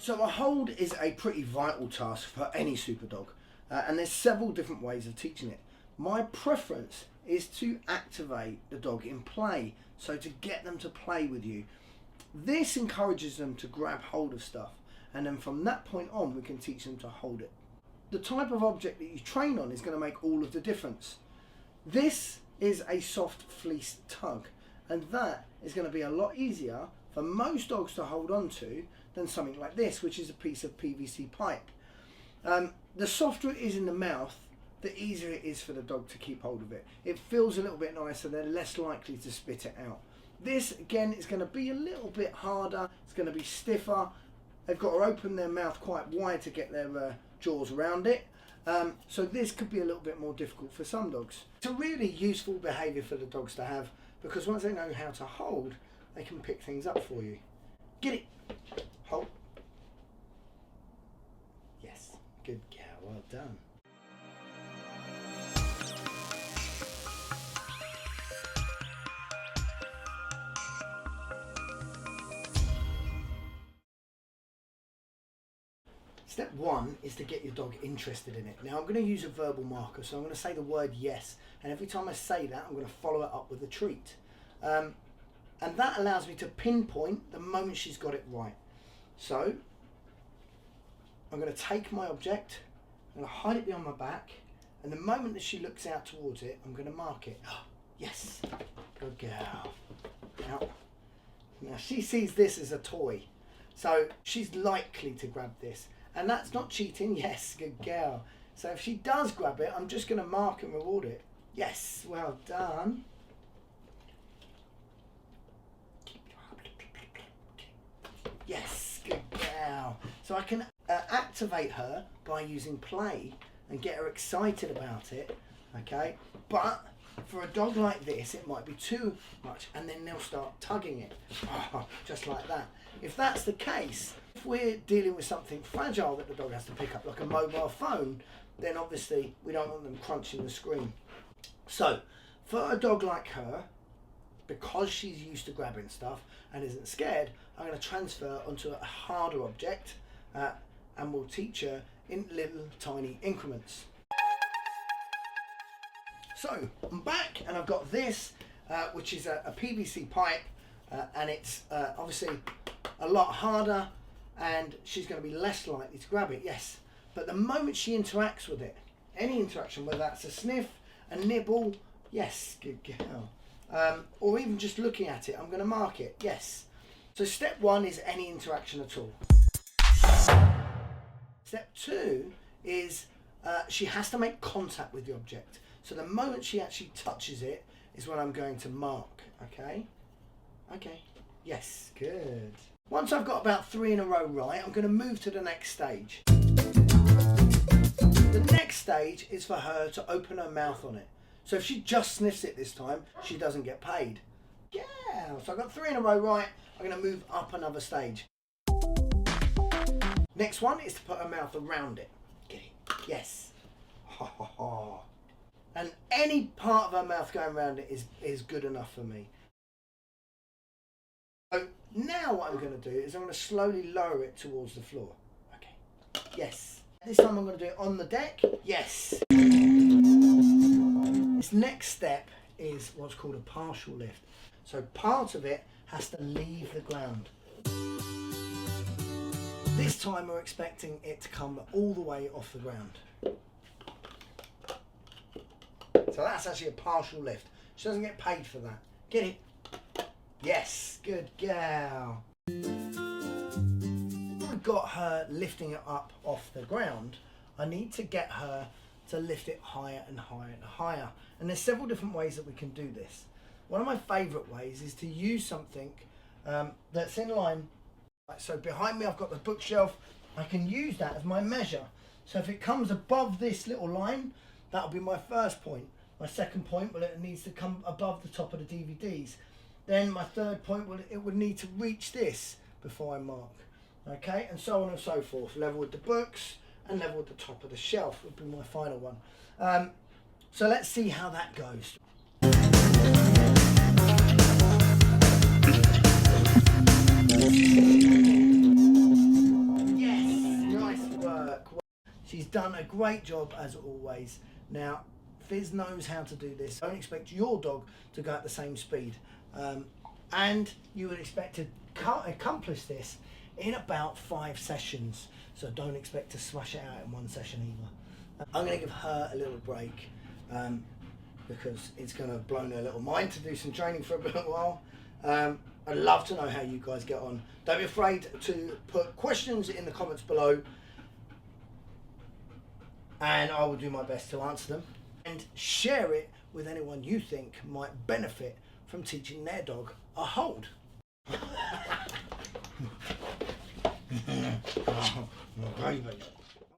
So a hold is a pretty vital task for any super dog, and there's several different ways of teaching it. My preference is to activate the dog in play, so to get them to play with you. This encourages them to grab hold of stuff, and then from that point on we can teach them to hold it. The type of object that you train on is going to make all of the difference. This is a soft fleece tug, and that is going to be a lot easier for most dogs to hold on to than something like this, which is a piece of PVC pipe. The softer it is in the mouth, the easier it is for the dog to keep hold of it. It feels a little bit nicer, they're less likely to spit it out. This again is going to be a little bit harder, it's going to be stiffer. They've got to open their mouth quite wide to get their jaws around it. So this could be a little bit more difficult for some dogs. It's a really useful behaviour for the dogs to have, because once they know how to hold, they can pick things up for you. Get it. Hold. Yes, good girl, well done. Step one is to get your dog interested in it. Now I'm going to use a verbal marker, so I'm going to say the word yes, and every time I say that I'm going to follow it up with a treat. And that allows me to pinpoint the moment she's got it right. So I'm going to take my object, I'm going to hide it behind my back, and the moment that she looks out towards it, I'm going to mark it. Oh, yes, good girl. Now she sees this as a toy, so she's likely to grab this. And that's not cheating. Yes, good girl. So if she does grab it, I'm just going to mark and reward it. Yes, well done. Yes, good girl. So I can activate her by using play and get her excited about it, okay? But for a dog like this, it might be too much, and then they'll start tugging it, just like that. If that's the case, if we're dealing with something fragile that the dog has to pick up, like a mobile phone, then obviously we don't want them crunching the screen. So for a dog like her, because she's used to grabbing stuff and isn't scared, I'm going to transfer onto a harder object, and we'll teach her in little tiny increments. So I'm back, and I've got this, which is a PVC pipe, and it's obviously a lot harder, and she's going to be less likely to grab it, yes. But the moment she interacts with it, any interaction, whether that's a sniff, a nibble, yes, good girl, or even just looking at it, I'm going to mark it, yes. So step one is any interaction at all. Step two is she has to make contact with the object. So the moment she actually touches it is when I'm going to mark, okay? Okay, yes, good. Once I've got about 3 in a row right, I'm going to move to the next stage. The next stage is for her to open her mouth on it. So if she just sniffs it this time, she doesn't get paid. Yeah, so I've got 3 in a row right, I'm going to move up another stage. Next one is to put her mouth around it. Get it? Yes. Ha ha ha. And any part of her mouth going around it is good enough for me. So now what I'm going to do is I'm going to slowly lower it towards the floor. Okay. Yes. This time I'm going to do it on the deck. Yes. This next step is what's called a partial lift. So part of it has to leave the ground. This time we're expecting it to come all the way off the ground. So that's actually a partial lift. She doesn't get paid for that. Get it? Yes, good girl. We've got her lifting it up off the ground. I need to get her to lift it higher and higher and higher. And there's several different ways that we can do this. One of my favourite ways is to use something that's in line. So behind me I've got the bookshelf. I can use that as my measure. So if it comes above this little line, that'll be my first point. My second point, well, it needs to come above the top of the DVDs. Then my third point, well, it would need to reach this before I mark. Okay, and so on and so forth. Level with the books and level with the top of the shelf would be my final one. So let's see how that goes. done a great job as always. Now, Fizz knows how to do this. Don't expect your dog to go at the same speed. And you would expect to accomplish this in about 5 sessions. So don't expect to smash it out in 1 session either. I'm going to give her a little break because it's going to have blown her little mind to do some training for a little while. I'd love to know how you guys get on. Don't be afraid to put questions in the comments below, and I will do my best to answer them. And share it with anyone you think might benefit from teaching their dog a hold. Oh, gravy.